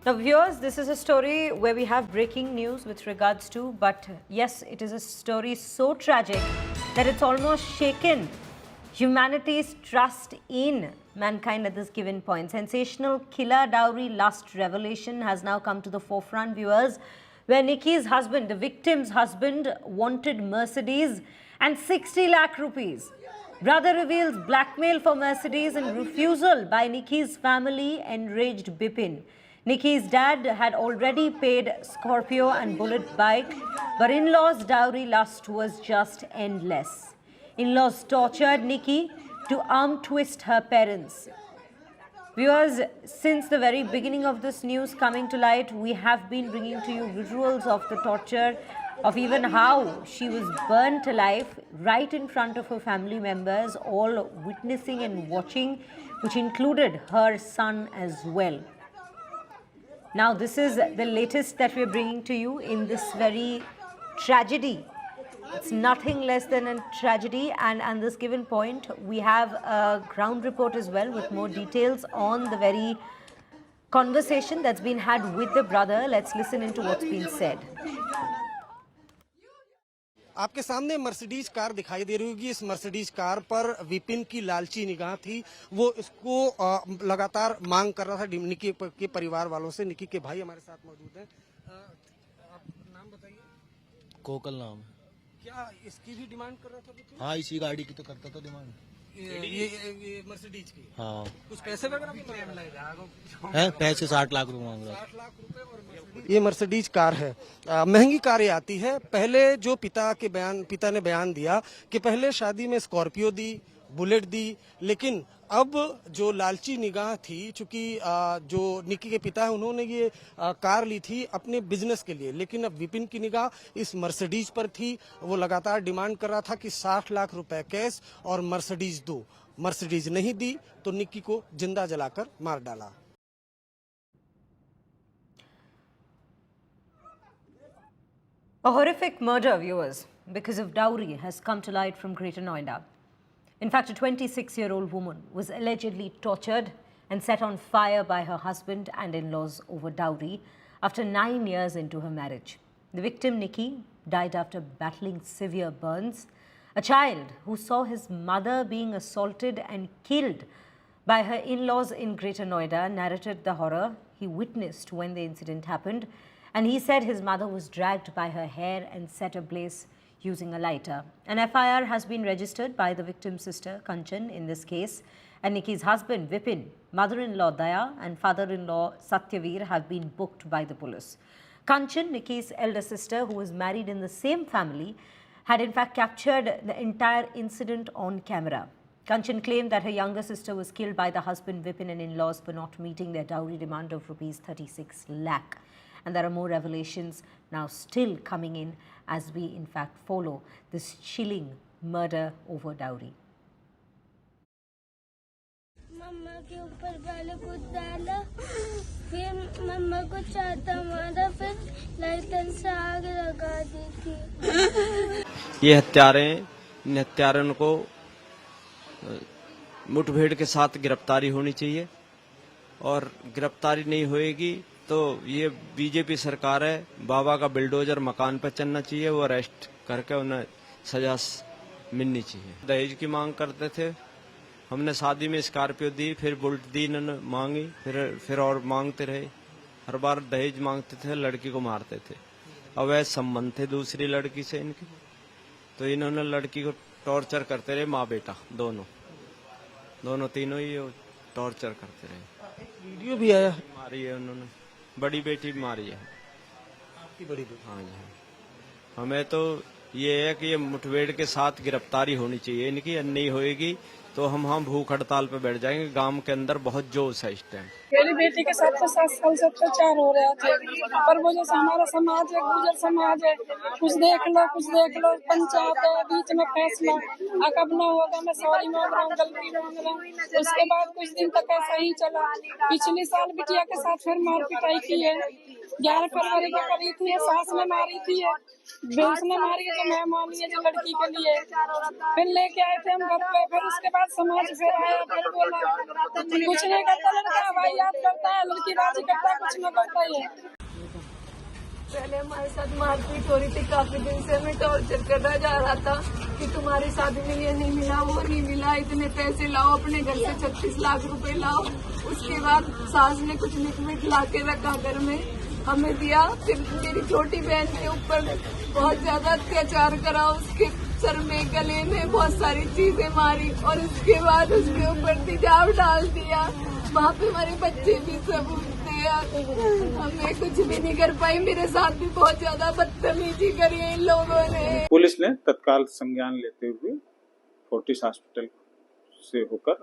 Now, viewers, this is a story where we have breaking news with regards to, but yes, it is a story so tragic that it's almost shaken humanity's trust in mankind at this given point. Sensational killer dowry lust revelation has now come to the forefront, viewers, where Nikki's husband, the victim's husband, wanted Mercedes and 60 lakh rupees. Brother reveals blackmail for Mercedes and refusal by Nikki's family enraged Bipin. Nikki's dad had already paid Scorpio and Bullet bike, but in-laws' dowry lust was just endless. In-laws tortured Nikki to arm twist her parents. Viewers, since the very beginning of this news coming to light, we have been bringing to you visuals of the torture, of even how she was burnt alive right in front of her family members, all witnessing and watching, which included her son as well. Now, this is the latest that we are bringing to you in this very tragedy. It's nothing less than a tragedy, and on this given point, we have a ground report as well with more details on the very conversation that's been had with the brother. Let's listen into what's been said. आपके सामने Mercedes car दिखाई दे रही होगी। इस Mercedes car पर विपिन की लालची निगाह थी। वो इसको लगातार मांग कर रहा था निकी के परिवार वालों से। निकी के भाई हमारे साथ मौजूद हैं। आप नाम बताइए। कोकल नाम है। क्या इसकी भी डिमांड कर रहा था विपिन? हाँ, इसी गाड़ी की तो करता था डिमांड। ये मर्सिडीज की। हाँ, कुछ पैसे वगैरह है, पैसे 60 लाख रुपए मांग रहा। 60 लाख रुपए। और ये मर्सिडीज कार है। महंगी कारें आती है। पहले जो पिता ने बयान दिया कि पहले शादी में स्कॉर्पियो दी, बुलेट दी, लेकिन अब जो लालची निगाह थी, चूंकि जो निकी के पिता है उन्होंने ये कार ली थी अपने बिजनेस के लिए, लेकिन अब विपिन की निगाह इस मर्सिडीज पर थी। वो लगातार डिमांड कर रहा था कि 60 लाख रुपए कैश और मर्सिडीज दो। मर्सिडीज नहीं दी तो निकी को जिंदा जलाकर मार डाला। A horrific murder, viewers, because of dowry has come to light from Greater Noida. In fact, a 26-year-old woman was allegedly tortured and set on fire by her husband and in-laws over dowry after 9 years into her marriage. The victim, Nikki, died after battling severe burns. A child who saw his mother being assaulted and killed by her in-laws in Greater Noida narrated the horror he witnessed when the incident happened. And he said his mother was dragged by her hair and set ablaze using a lighter. An FIR has been registered by the victim's sister, Kanchan, in this case. And Nikki's husband, Vipin, mother-in-law Daya and father-in-law Satyavir have been booked by the police. Kanchan, Nikki's elder sister, who was married in the same family, had in fact captured the entire incident on camera. Kanchan claimed that her younger sister was killed by the husband, Vipin, and in-laws for not meeting their dowry demand of rupees 36 lakh. And there are more revelations now still coming in as we in fact follow this chilling murder over dowry. मम्मा के ऊपर पहले कुछ डाला, फिर मम्मा को चाटा मारा, फिर लाइटर से आग लगा दी थी। ये इन हत्यारों को मुठभेड़ के साथ गिरफ्तारी होनी चाहिए, और गिरफ्तारी नहीं होएगी तो ये बीजेपी सरकार है, बाबा का बिल्डोजर मकान पर चलना चाहिए। वो अरेस्ट करके उन्हें सजा मिलनी चाहिए। दहेज की मांग करते थे, हमने शादी में स्कॉर्पियो दी, फिर बुलेट दी, इन्होंने मांगी, फिर और मांगते रहे। हर बार दहेज मांगते थे, लड़की को मारते थे। अवैध संबंध थे दूसरी लड़की से इनके, तो इन्होंने लड़की को टॉर्चर करते रहे। माँ बेटा दोनों तीनों ही टॉर्चर करते रहे। वीडियो भी आया, मारी है उन्होंने, बड़ी बेटी भी मारी है। आपकी बड़ी बेटी? हाँ जी। हमें तो ये है कि ये मुठभेड़ के साथ गिरफ्तारी होनी चाहिए इनकी। नहीं होएगी तो हम भूख हड़ताल पे बैठ जाएंगे। गांव के अंदर बहुत जोश है इस टाइम। मेरी बेटी के साथ तो 7 साल से अत्याचार हो रहा थे, पर वो जैसे हमारा समाज है, गुजर समाज है, कुछ देख लो, पंचायत है, बीच में फैसला कब न होगा, मैं सॉरी मांग रहा हूँ, गलती मांग रहा हूँ। उसके बाद कुछ दिन तक ऐसा ही चला। पिछले साल बिटिया के साथ फिर मार पिटाई की है। 11 फरवरी को करी थी, सास ने मारी थी। उसने मारी है जो मैं मानी है जो लड़की के लिए। फिर लेके आए थे हम घर पे, फिर उसके बाद समाज फिर आया, फिर बोला कुछ नहीं करता लड़का, भाई याद करता है, लड़की बाजी करता है, कुछ नहीं करता ये। पहले हमारे साथ मारपीट हो रही थी, काफी दिन से हमें टॉर्चर करना जा रहा था कि तुम्हारी शादी में ये नहीं मिला, वो नहीं मिला, इतने पैसे लाओ, अपने घर से 36 लाख रुपए लाओ। उसके बाद सास ने कुछ मिट ला के रखा घर में, हमें दिया। फिर मेरी छोटी बहन के ऊपर बहुत ज्यादा अत्याचार करा, उसके सर में गले में बहुत सारी चीजें मारी और उसके बाद उसके ऊपर तेजाब डाल दिया। वहाँ पे हमारे बच्चे भी सब उठते हैं, हमें कुछ भी नहीं कर पाई। मेरे साथ भी बहुत ज्यादा बदतमीजी करी है इन लोगों ने। पुलिस ने तत्काल संज्ञान लेते हुए फोर्टिस हॉस्पिटल से होकर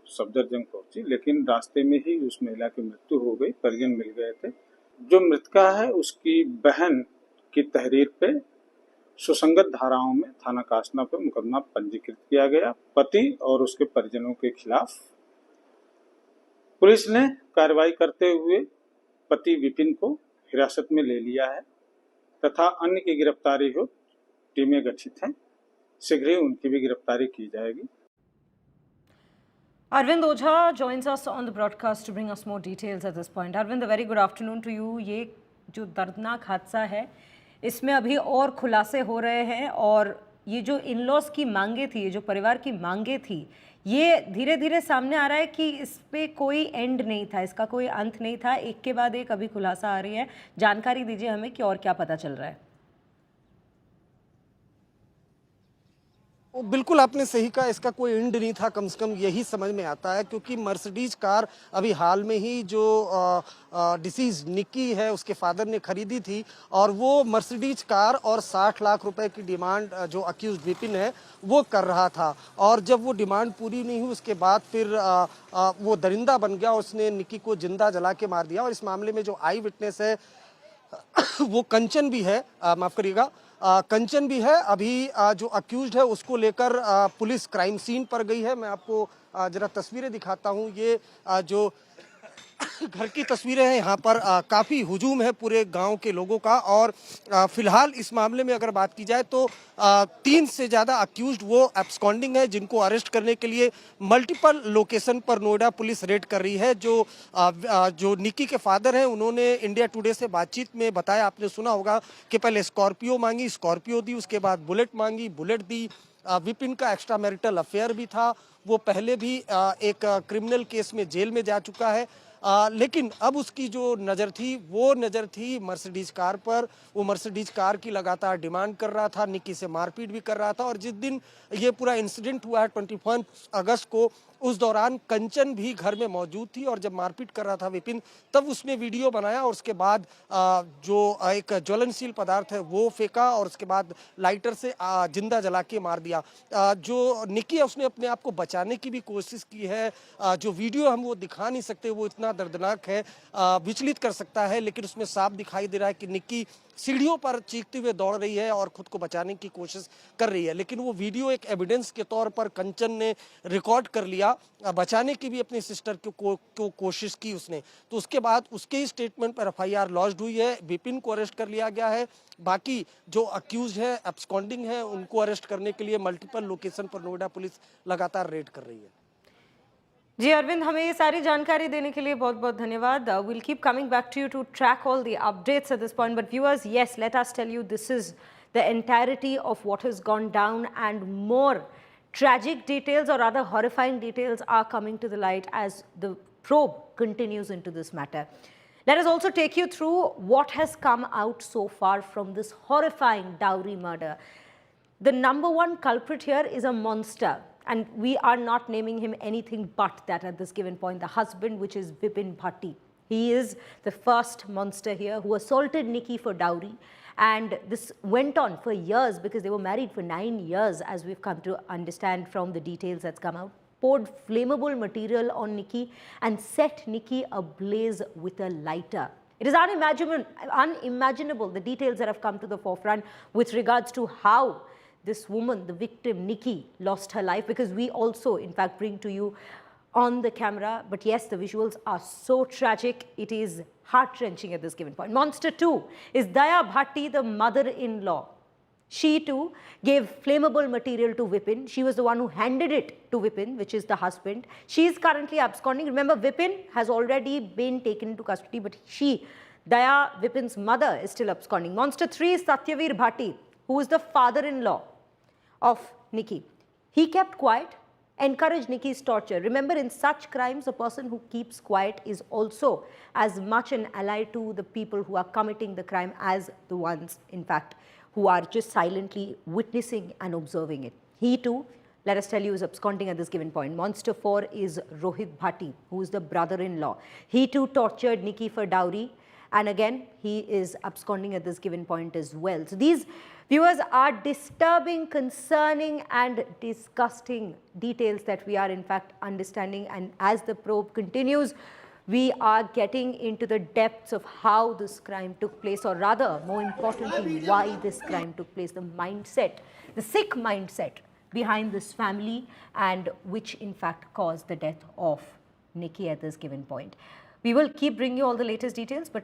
सफदरजंग पहुंची, लेकिन रास्ते में ही उस महिला की मृत्यु हो गई। परिजन मिल गए थे। जो मृतका है उसकी बहन की तहरीर पे सुसंगत धाराओं में थाना कासना पर मुकदमा पंजीकृत किया गया। पति और उसके परिजनों के खिलाफ पुलिस ने कार्रवाई करते हुए पति विपिन को हिरासत में ले लिया है तथा अन्य की गिरफ्तारी हो टीमें गठित हैं। शीघ्र ही उनकी भी गिरफ्तारी की जाएगी। Arvind Ojha joins us on the broadcast to bring us more details at this point. Arvind, a very good afternoon to you. ये जो दर्दनाक हादसा है, इसमें अभी और खुलासे हो रहे हैं और ये जो इन-लॉज की मांगे थी, ये जो परिवार की मांगे थी, ये धीरे धीरे सामने आ रहा है कि इस पे कोई एंड नहीं था, इसका कोई अंत नहीं था। एक के बाद एक अभी खुलासा आ रही है। जानकारी दीजिए हमें कि और क्या पता चल रहा है। बिल्कुल आपने सही कहा, इसका कोई एंड नहीं था, कम से कम यही समझ में आता है, क्योंकि मर्सिडीज कार अभी हाल में ही जो डिसीज निक्की है उसके फादर ने खरीदी थी और वो मर्सिडीज कार और 60 लाख रुपए की डिमांड जो अक्यूज विपिन है वो कर रहा था। और जब वो डिमांड पूरी नहीं हुई उसके बाद फिर वो दरिंदा बन गया, उसने निक्की को जिंदा जला के मार दिया। और इस मामले में जो आई विटनेस है वो कंचन भी है, माफ करिएगा, कंचन भी है। अभी जो अक्यूज्ड है उसको लेकर पुलिस क्राइम सीन पर गई है। मैं आपको जरा तस्वीरें दिखाता हूँ। ये जो घर की तस्वीरें हैं, यहाँ पर काफ़ी हुजूम है पूरे गांव के लोगों का। और फिलहाल इस मामले में अगर बात की जाए तो 3 से ज़्यादा अक्यूज्ड वो एब्सकॉन्डिंग है, जिनको अरेस्ट करने के लिए मल्टीपल लोकेशन पर नोएडा पुलिस रेड कर रही है। जो निक्की के फादर हैं उन्होंने इंडिया टुडे से बातचीत में बताया, आपने सुना होगा, कि पहले स्कॉर्पियो मांगी, स्कॉर्पियो दी, उसके बाद बुलेट मांगी, बुलेट दी। विपिन का एक्स्ट्रा मैरिटल अफेयर भी था, वो पहले भी एक क्रिमिनल केस में जेल में जा चुका है। लेकिन अब उसकी जो नज़र थी वो नज़र थी मर्सिडीज कार पर। वो मर्सिडीज कार की लगातार डिमांड कर रहा था, निक्की से मारपीट भी कर रहा था। और जिस दिन ये पूरा इंसिडेंट हुआ है 21 अगस्त को, उस दौरान कंचन भी घर में मौजूद थी और जब मारपीट कर रहा था विपिन तब उसने वीडियो बनाया और उसके बाद जो एक ज्वलनशील पदार्थ है वो फेंका और उसके बाद लाइटर से जिंदा जला के मार दिया। जो निक्की है उसने अपने आप को बचाने की भी कोशिश की है। जो वीडियो हम वो दिखा नहीं सकते, वो इतना दर्दनाक है, विचलित कर सकता है, लेकिन उसमें साफ दिखाई दे रहा है कि निक्की सीढ़ियों पर चीखते हुए दौड़ रही है और खुद को बचाने की कोशिश कर रही है। लेकिन वो वीडियो एक एविडेंस के तौर पर कंचन ने रिकॉर्ड कर लिया, बचाने की भी अपनी सिस्टर को कोशिश की उसने। तो उसके बाद उसके ही स्टेटमेंट पर FIR लॉन्च हुई है, विपिन को अरेस्ट कर लिया गया है। बाकी जो अक्यूज है, एब्सकॉन्डिंग है, उनको अरेस्ट करने के लिए मल्टीपल लोकेशन पर नोएडा पुलिस लगातार रेड कर रही है। जी अरविंद, हमें ये सारी जानकारी देने के लिए बहुत बहुत धन्यवाद। We'll keep coming back to you to track all the updates at this point. But viewers, yes, let us tell you this is the entirety of what has gone down, and more tragic details or rather horrifying details are coming to the light as the probe continues into this matter. Let us also take you through what has come out so far from this horrifying dowry murder. The number one culprit here is a monster. And we are not naming him anything but that at this given point. The husband, which is Vipin Bhatti. He is the first monster here who assaulted Nicky for dowry. And this went on for years because they were married for 9 years, as we've come to understand from the details that's come out. Poured flammable material on Nicky and set Nicky ablaze with a lighter. It is unimaginable the details that have come to the forefront with regards to how this woman, the victim, Nicky, lost her life, because we also, in fact, bring to you on the camera. But yes, the visuals are so tragic. It is heart-wrenching at this given point. Monster 2 is Daya Bhatti, the mother-in-law. She too gave flammable material to Vipin. She was the one who handed it to Vipin, which is the husband. She is currently absconding. Remember, Vipin has already been taken into custody, but she, Daya, Vipin's mother, is still absconding. Monster 3 is Satyavir Bhatti, who is the father-in-law of Nikki. He kept quiet, encouraged Nikki's torture. Remember, in such crimes, a person who keeps quiet is also as much an ally to the people who are committing the crime as the ones, in fact, who are just silently witnessing and observing it. He too, let us tell you, is absconding at this given point. Monster 4 is Rohit Bhatti, who is the brother-in-law. He too tortured Nikki for dowry, and again, he is absconding at this given point as well. So these, viewers, are disturbing, concerning and disgusting details that we are in fact understanding, and as the probe continues, we are getting into the depths of how this crime took place, or rather, more importantly, why this crime took place, the mindset, the sick mindset behind this family, and which in fact caused the death of Nikki at this given point. We will keep bringing you all the latest details, but